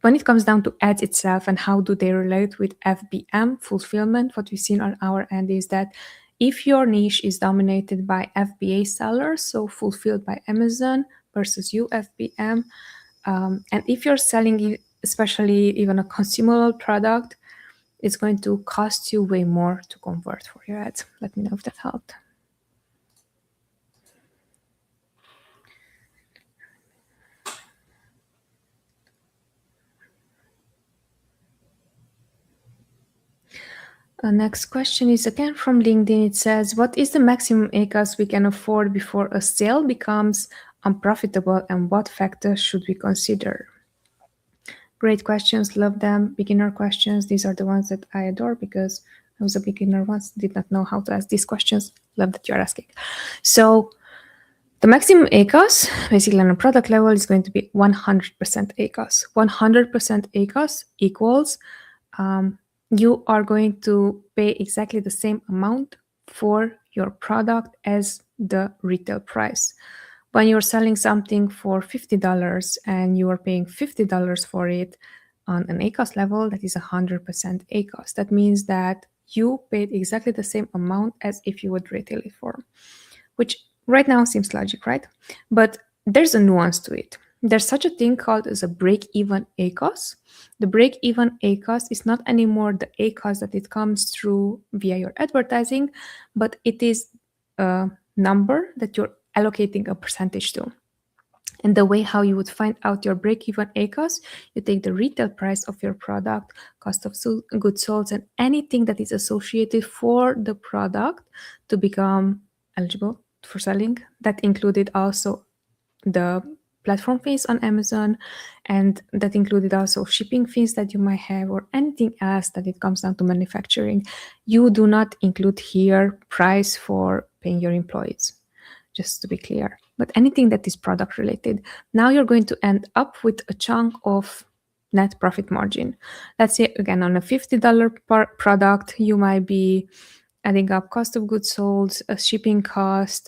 when it comes down to ads itself and how do they relate with FBM fulfillment, what we've seen on our end is that if your niche is dominated by FBA sellers, so fulfilled by Amazon versus you FBM, and if you're selling especially even a consumable product, it's going to cost you way more to convert for your ads. Let me know if that helped. Next question is again from LinkedIn. It says, what is the maximum ACOS we can afford before a sale becomes unprofitable, and what factors should we consider? Great questions, love them. Beginner questions, these are the ones that I adore because I was a beginner once, did not know how to ask these questions. Love that you're asking. So the maximum ACOS, basically on a product level, is going to be 100% ACOS. 100% ACOS equals you are going to pay exactly the same amount for your product as the retail price. When you're selling something for $50 and you are paying $50 for it on an ACOS level, that is 100% ACOS. That means that you paid exactly the same amount as if you would retail it for, which right now seems logic, right? But there's a nuance to it. There's such a thing called as a break-even ACOS. The break-even ACOS is not anymore the ACOS that it comes through via your advertising, but it is a number that you're allocating a percentage to. And the way how you would find out your break-even ACOS, you take the retail price of your product, cost of goods sold, and anything that is associated for the product to become eligible for selling. That included also the platform fees on Amazon, and that included also shipping fees that you might have or anything else that it comes down to manufacturing. You do not include here price for paying your employees, just to be clear. But anything that is product related, now you're going to end up with a chunk of net profit margin. Let's say again on a $50 per product, you might be adding up cost of goods sold, a shipping cost,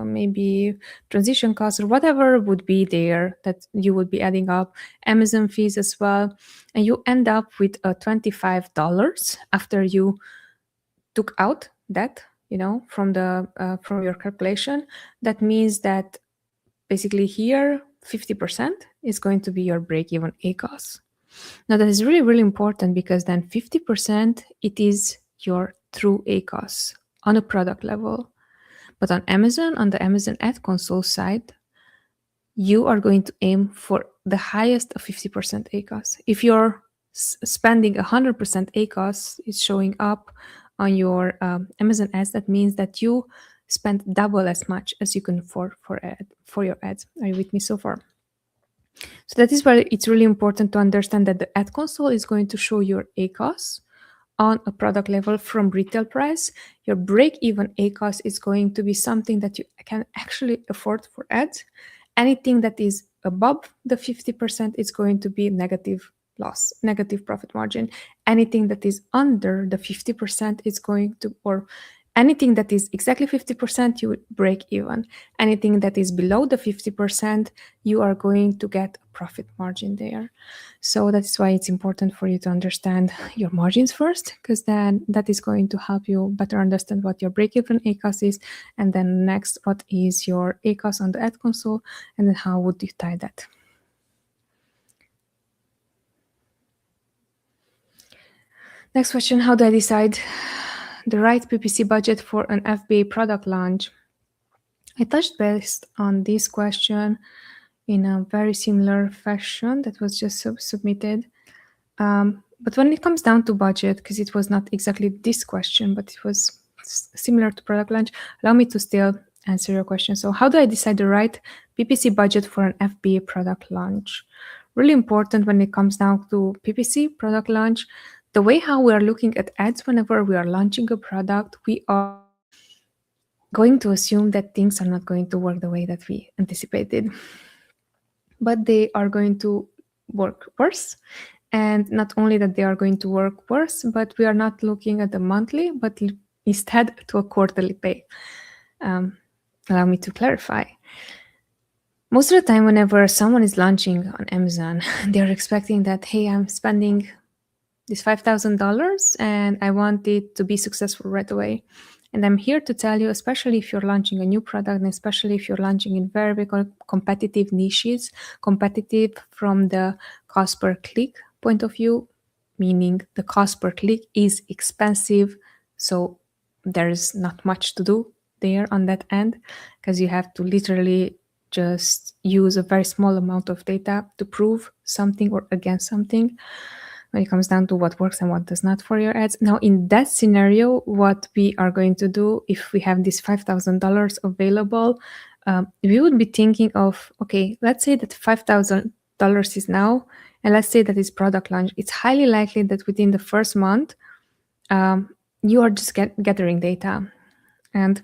maybe transition costs or whatever would be there that you would be adding up, Amazon fees as well, and you end up with $25 after you took out that from your calculation. That means that basically here 50% is going to be your break-even ACOS. Now that is really, really important because then 50% it is your true ACOS on a product level. But on Amazon, on the Amazon Ad Console side, you are going to aim for the highest of 50% ACOS. If you're spending 100% ACOS, it's showing up on your Amazon ads. That means that you spend double as much as you can afford for your ads. Are you with me so far? So that is why it's really important to understand that the Ad Console is going to show your ACOS on a product level from retail price. Your break-even ACOS is going to be something that you can actually afford for ads. Anything that is above the 50% is going to be negative loss, negative profit margin. Anything that is under the 50% is going to, or anything that is exactly 50%, you would break even. Anything that is below the 50%, you are going to get a profit margin there. So that's why it's important for you to understand your margins first, because then that is going to help you better understand what your break-even ACOS is, and then next, what is your ACOS on the Ad Console, and then how would you tie that. Next question, how do I decide the right PPC budget for an FBA product launch? I touched base on this question in a very similar fashion that was just submitted. But when it comes down to budget, because it was not exactly this question, but it was similar to product launch, allow me to still answer your question. So how do I decide the right PPC budget for an FBA product launch? Really important when it comes down to PPC product launch. The way how we are looking at ads whenever we are launching a product, we are going to assume that things are not going to work the way that we anticipated. But they are going to work worse. And not only that they are going to work worse, but we are not looking at the monthly, but instead to a quarterly pay. Allow me to clarify. Most of the time, whenever someone is launching on Amazon, they're expecting that, hey, I'm spending this $5,000 and I want it to be successful right away. And I'm here to tell you, especially if you're launching a new product, and especially if you're launching in very, very competitive niches, competitive from the cost per click point of view, meaning the cost per click is expensive. So there's not much to do there on that end, because you have to literally just use a very small amount of data to prove something or against something when it comes down to what works and what does not for your ads. Now, in that scenario, what we are going to do if we have this $5,000 available, we would be thinking of, okay, let's say that $5,000 is now, and let's say that it's product launch. It's highly likely that within the first month, you are just gathering data. And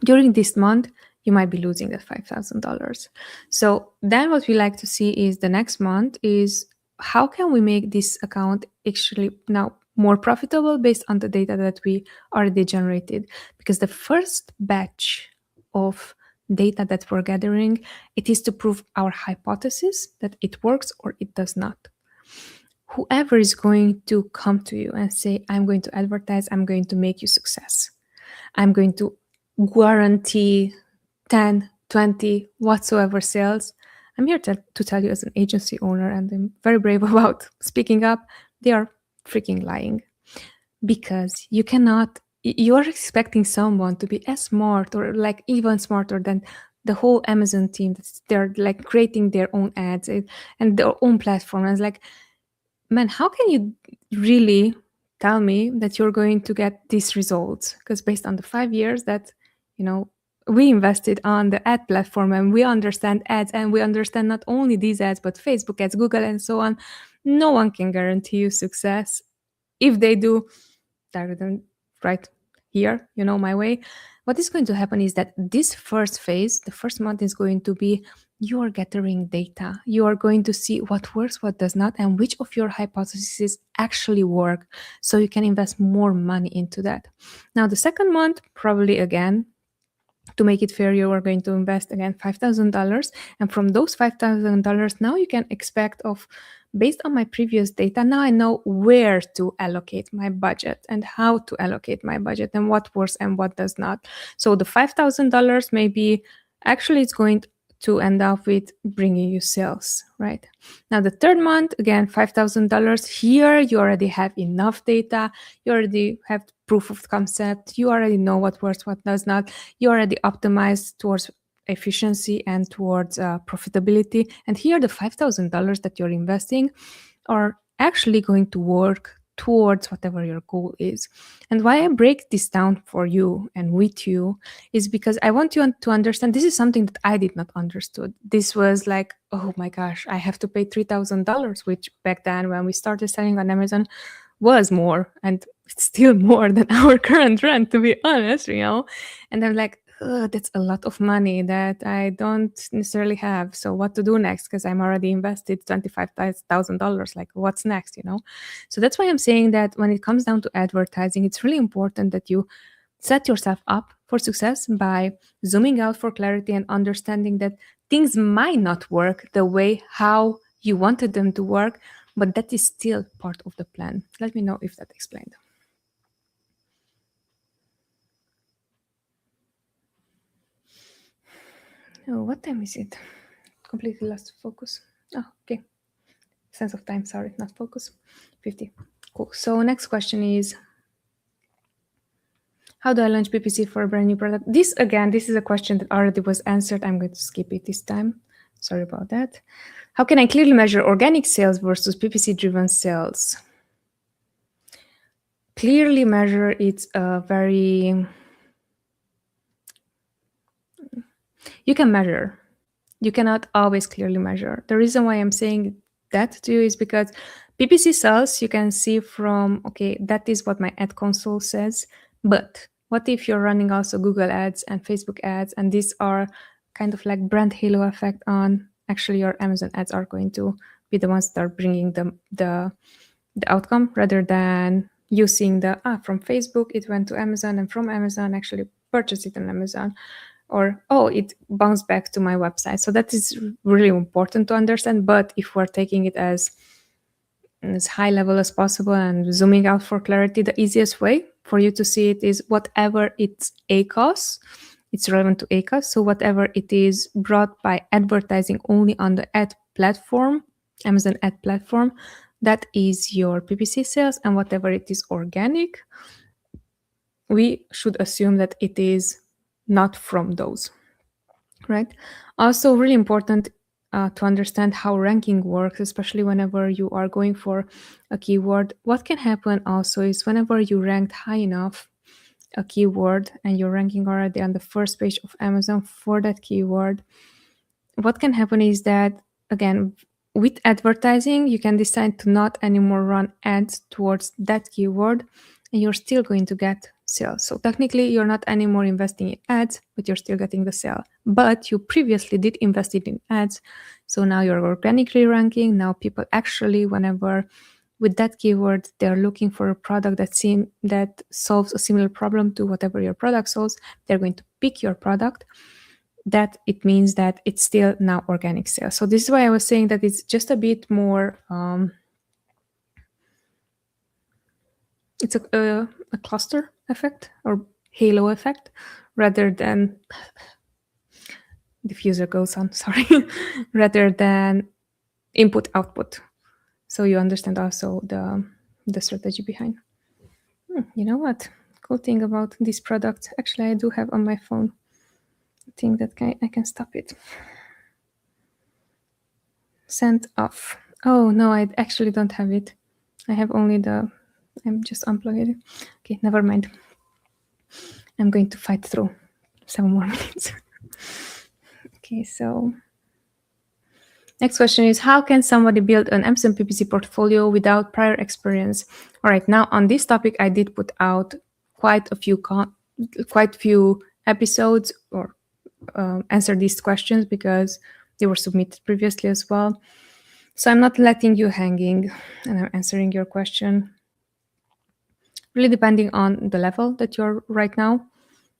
during this month, you might be losing that $5,000. So then what we like to see is the next month is how can we make this account actually now more profitable based on the data that we already generated? Because the first batch of data that we're gathering, it is to prove our hypothesis that it works or it does not. Whoever is going to come to you and say, I'm going to advertise, I'm going to make you success, I'm going to guarantee 10, 20, whatsoever sales. I'm here to tell you as an agency owner, and I'm very brave about speaking up, they are freaking lying. Because you are expecting someone to be as smart or like even smarter than the whole Amazon team. They're like creating their own ads and their own platform. And it's like, man, how can you really tell me that you're going to get these results? Because based on the 5 years that, we invested on the ad platform and we understand ads and we understand not only these ads, but Facebook ads, Google and so on, no one can guarantee you success. If they do, target right here, my way. What is going to happen is that this first phase, the first month, is going to be you are gathering data. You are going to see what works, what does not, and which of your hypotheses actually work, so you can invest more money into that. Now, the second month, probably again, to make it fair, you are going to invest again $5,000. And from those $5,000, now you can expect of, based on my previous data, now I know where to allocate my budget and how to allocate my budget and what works and what does not. So the $5,000 maybe actually it's going to end up with bringing you sales, right? Now, the third month, again, $5,000. Here, you already have enough data. You already have proof of concept. You already know what works, what does not. You already optimized towards efficiency and towards profitability. And here, the $5,000 that you're investing are actually going to work towards whatever your goal is. And why I break this down for you and with you is because I want you to understand this is something that I did not understood. This was like, oh my gosh, I have to pay $3,000, which back then when we started selling on Amazon was more, and it's still more than our current rent, to be honest, And I'm like, that's a lot of money that I don't necessarily have. So what to do next? Because I'm already invested $25,000. Like, what's next, So that's why I'm saying that when it comes down to advertising, it's really important that you set yourself up for success by zooming out for clarity and understanding that things might not work the way how you wanted them to work, but that is still part of the plan. Let me know if that explained. Oh, what time is it? Completely lost focus. Oh, okay. Sense of time, sorry, not focus. 50. Cool. So next question is, how do I launch PPC for a brand new product? This is a question that already was answered. I'm going to skip it this time. Sorry about that. How can I clearly measure organic sales versus PPC-driven sales? Clearly measure, it's a very... You can measure. You cannot always clearly measure. The reason why I'm saying that to you is because PPC sales, you can see from, okay, that is what my ad console says. But what if you're running also Google ads and Facebook ads, and these are kind of like brand halo effect on actually your Amazon ads are going to be the ones that are bringing the outcome, rather than you seeing from Facebook, it went to Amazon, and from Amazon actually purchased it on Amazon. or, oh, it bounced back to my website. So that is really important to understand. But if we're taking it as high level as possible and zooming out for clarity, the easiest way for you to see it is whatever it's ACOS, it's relevant to ACOS. So whatever it is brought by advertising only on the ad platform, Amazon ad platform, that is your PPC sales. And whatever it is organic, we should assume that it is not from those, right? Also, really important to understand how ranking works, especially whenever you are going for a keyword. What can happen also is whenever you ranked high enough a keyword and you're ranking already on the first page of Amazon for that keyword, what can happen is that, again, with advertising, you can decide to not anymore run ads towards that keyword, and you're still going to get sales. So technically, you're not anymore investing in ads, but you're still getting the sale. But you previously did invest it in ads, so now you're organically ranking. Now people actually, whenever with that keyword, they're looking for a product that solves a similar problem to whatever your product solves. They're going to pick your product. That it means that it's still now organic sales. So this is why I was saying that it's just a bit more, it's a cluster effect or halo effect rather than diffuser goes on, sorry, rather than input output. So you understand also the strategy behind. You know what? Cool thing about this product, actually I do have on my phone a thing that I can stop it. Send off. Oh no, I actually don't have it. I have only I'm just unplugging it. Okay, never mind. I'm going to fight through 7 more minutes. Okay, so next question is, how can somebody build an Amazon PPC portfolio without prior experience? All right, now on this topic, I did put out quite a few episodes or answer these questions because they were submitted previously as well. So I'm not letting you hanging, and I'm answering your question. Really depending on the level that you're right now.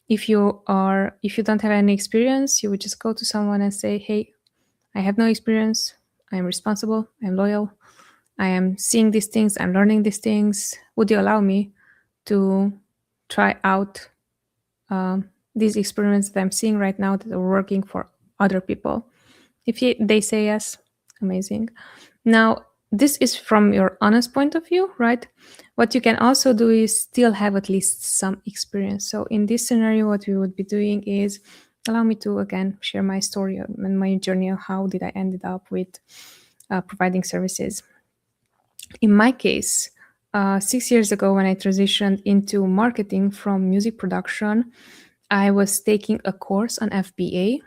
If you don't have any experience, you would just go to someone and say, hey, I have no experience. I'm responsible. I'm loyal. I am seeing these things. I'm learning these things. Would you allow me to try out these experiments that I'm seeing right now that are working for other people? If they say yes, amazing. Now, this is from your honest point of view, right? What you can also do is still have at least some experience. So in this scenario, what we would be doing is, allow me to, again, share my story and my journey of how did I ended up with providing services. In my case, 6 years ago, when I transitioned into marketing from music production, I was taking a course on FBA,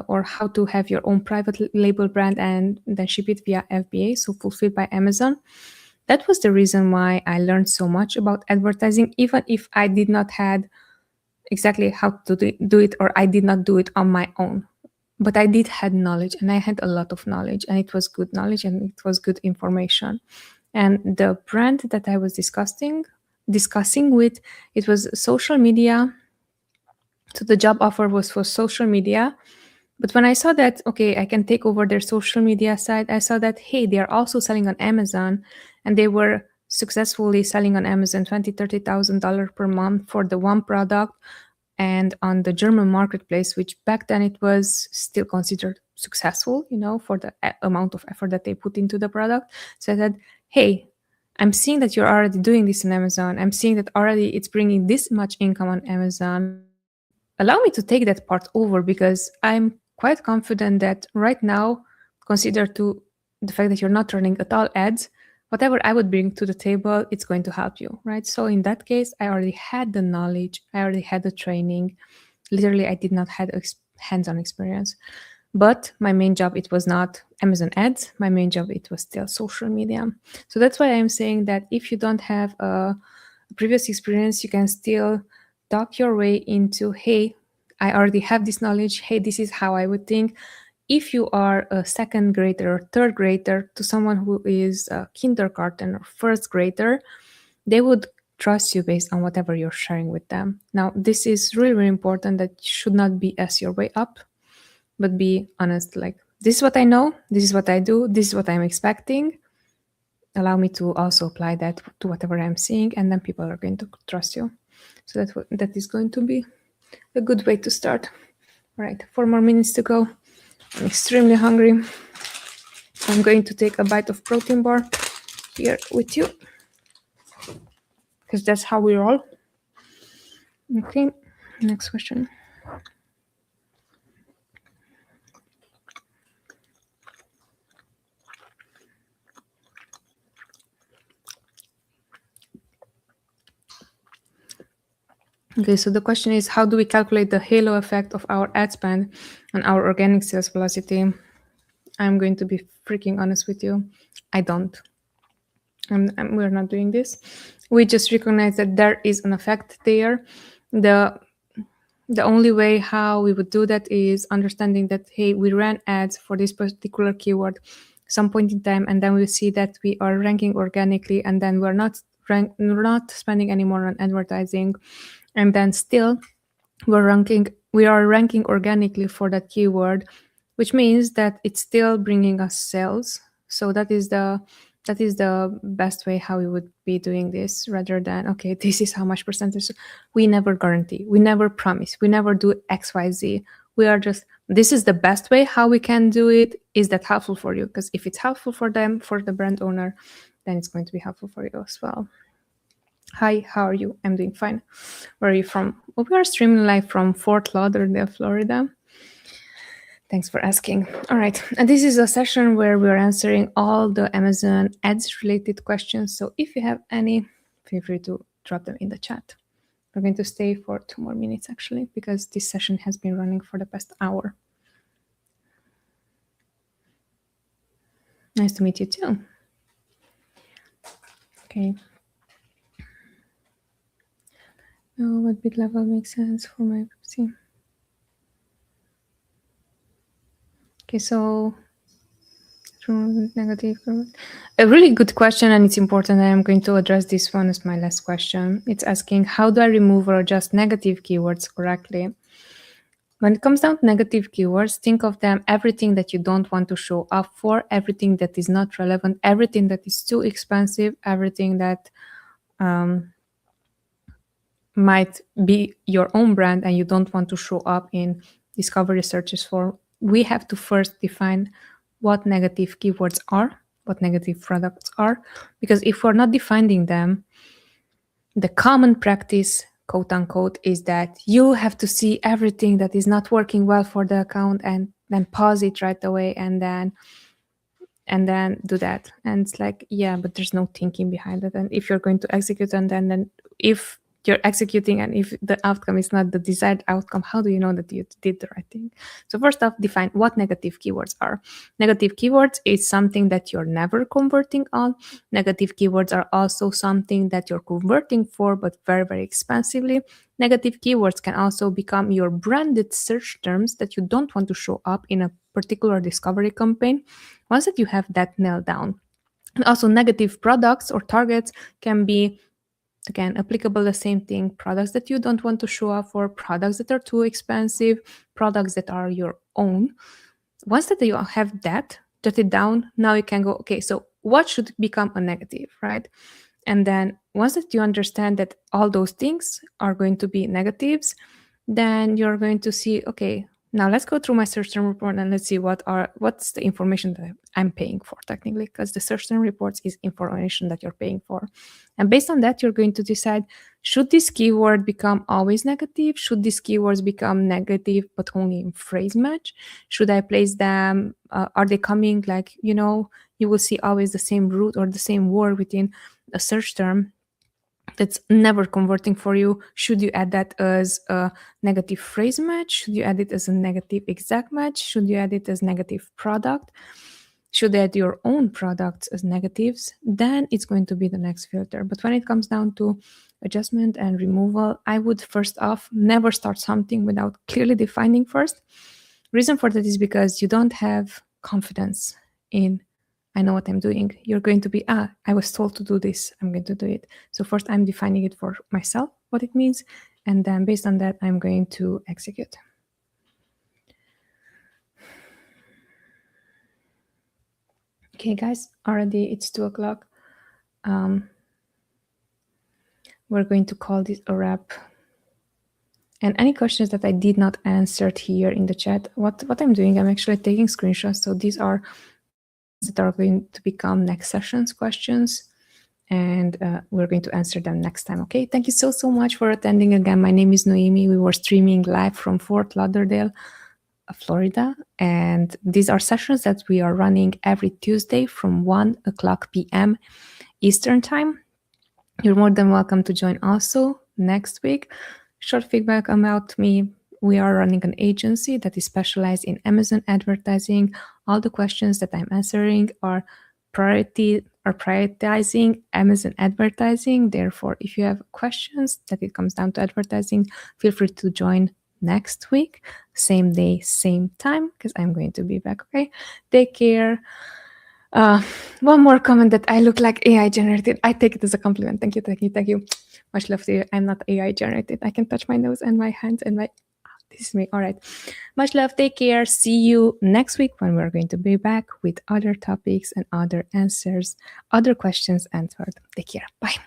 or how to have your own private label brand and then ship it via FBA, so fulfilled by Amazon. That was the reason why I learned so much about advertising, even if I did not had exactly how to do it, or I did not do it on my own. But I did had knowledge, and I had a lot of knowledge, and it was good knowledge and it was good information. And the brand that I was discussing with, it was social media. So the job offer was for social media. But when I saw that, okay, I can take over their social media side, I saw that, hey, they are also selling on Amazon, and they were successfully selling on Amazon $20,000, $30,000 per month for the one product. And on the German marketplace, which back then it was still considered successful, for the amount of effort that they put into the product. So I said, hey, I'm seeing that you're already doing this on Amazon. I'm seeing that already it's bringing this much income on Amazon. Allow me to take that part over, because I'm quite confident that right now, consider to the fact that you're not running at all ads, whatever I would bring to the table, it's going to help you, right? So in that case, I already had the knowledge, I already had the training. Literally, I did not have hands-on experience. But my main job, it was not Amazon ads. My main job, it was still social media. So that's why I'm saying that if you don't have a previous experience, you can still talk your way into, hey, I already have this knowledge. Hey, this is how I would think. If you are a second grader or third grader to someone who is a kindergarten or first grader, they would trust you based on whatever you're sharing with them. Now, this is really, really important, that you should not BS your way up, but be honest. Like, this is what I know, this is what I do, this is what I'm expecting. Allow me to also apply that to whatever I'm seeing, and then people are going to trust you. So that is going to be a good way to start. All right, 4 more minutes to go. I'm extremely hungry. I'm going to take a bite of protein bar here with you, because that's how we roll. Okay, next question. Okay, so the question is, how do we calculate the halo effect of our ad spend on our organic sales velocity? I'm going to be freaking honest with you. I don't. We're not doing this. We just recognize that there is an effect there. The only way how we would do that is understanding that, hey, we ran ads for this particular keyword some point in time, and then we see that we are ranking organically, and then we're not spending anymore on advertising, and then still we are ranking organically for that keyword, which means that it's still bringing us sales. So that is the best way how we would be doing this, rather than, okay, this is how much percentage. We never guarantee, we never promise, we never do XYZ. We are just, this is the best way how we can do it. Is that helpful for you? Because if it's helpful for them, for the brand owner, then it's going to be helpful for you as well. Hi, how are you? I'm doing fine. Where are you from? Well, we are streaming live from Fort Lauderdale, Florida. Thanks for asking. All right, and this is a session where we're answering all the Amazon ads related questions. So if you have any, feel free to drop them in the chat. We're going to stay for 2 more minutes actually, because this session has been running for the past hour. Nice to meet you too. Okay. Oh, what bid level makes sense for my PPC? Okay, so negative. A really good question, and it's important. I'm going to address this one as my last question. It's asking, how do I remove or adjust negative keywords correctly? When it comes down to negative keywords, think of them everything that you don't want to show up for, everything that is not relevant, everything that is too expensive, everything that might be your own brand and you don't want to show up in discovery searches for. We have to first define what negative keywords are, what negative products are, because if we're not defining them, the common practice, quote unquote, is that you have to see everything that is not working well for the account and then pause it right away and then do that. And it's like, yeah, but there's no thinking behind it. And if you're going to execute, and then if you're executing and if the outcome is not the desired outcome, how do you know that you did the right thing? So first off, define what negative keywords are. Negative keywords is something that you're never converting on. Negative keywords are also something that you're converting for, but very, very expensively. Negative keywords can also become your branded search terms that you don't want to show up in a particular discovery campaign. Once that you have that nailed down. And also negative products or targets can be, again, applicable, the same thing. Products that you don't want to show up for, products that are too expensive, products that are your own. Once that you have that jotted down, now you can go, okay, so what should become a negative, right? And then once that you understand that all those things are going to be negatives, then you're going to see, okay, now let's go through my search term report and let's see what's the information that I'm paying for technically, because the search term reports is information that you're paying for. And based on that, you're going to decide, should this keyword become always negative? Should these keywords become negative, but only in phrase match? Should I place them? Are they coming like, you will see always the same root or the same word within a search term that's never converting for you? Should you add that as a negative phrase match? Should you add it as a negative exact match? Should you add it as negative product? Should you add your own products as negatives? Then it's going to be the next filter. But when it comes down to adjustment and removal, I would first off never start something without clearly defining first. Reason for that is because you don't have confidence in I know what I'm doing. You're going to be, I was told to do this, I'm going to do it. So first I'm defining it for myself, what it means, and then based on that, I'm going to execute. Okay, guys, already it's 2:00. We're going to call this a wrap. And any questions that I did not answer here in the chat, what I'm doing, I'm actually taking screenshots. So these are that are going to become next session's questions. And we're going to answer them next time, okay? Thank you so much for attending again. My name is Noemi. We were streaming live from Fort Lauderdale, Florida. And these are sessions that we are running every Tuesday from 1:00 p.m. Eastern Time. You're more than welcome to join also next week. Short feedback about me. We are running an agency that is specialized in Amazon advertising. All the questions that I'm answering are prioritizing Amazon advertising. Therefore, if you have questions that it comes down to advertising, feel free to join next week, same day, same time, because I'm going to be back, okay? Take care. One more comment that I look like AI generated. I take it as a compliment. Thank you. Much love to you. I'm not AI generated. I can touch my nose and my hands and my... This is me. All right. Much love. Take care. See you next week when we're going to be back with other topics and other answers, other questions answered. Take care. Bye.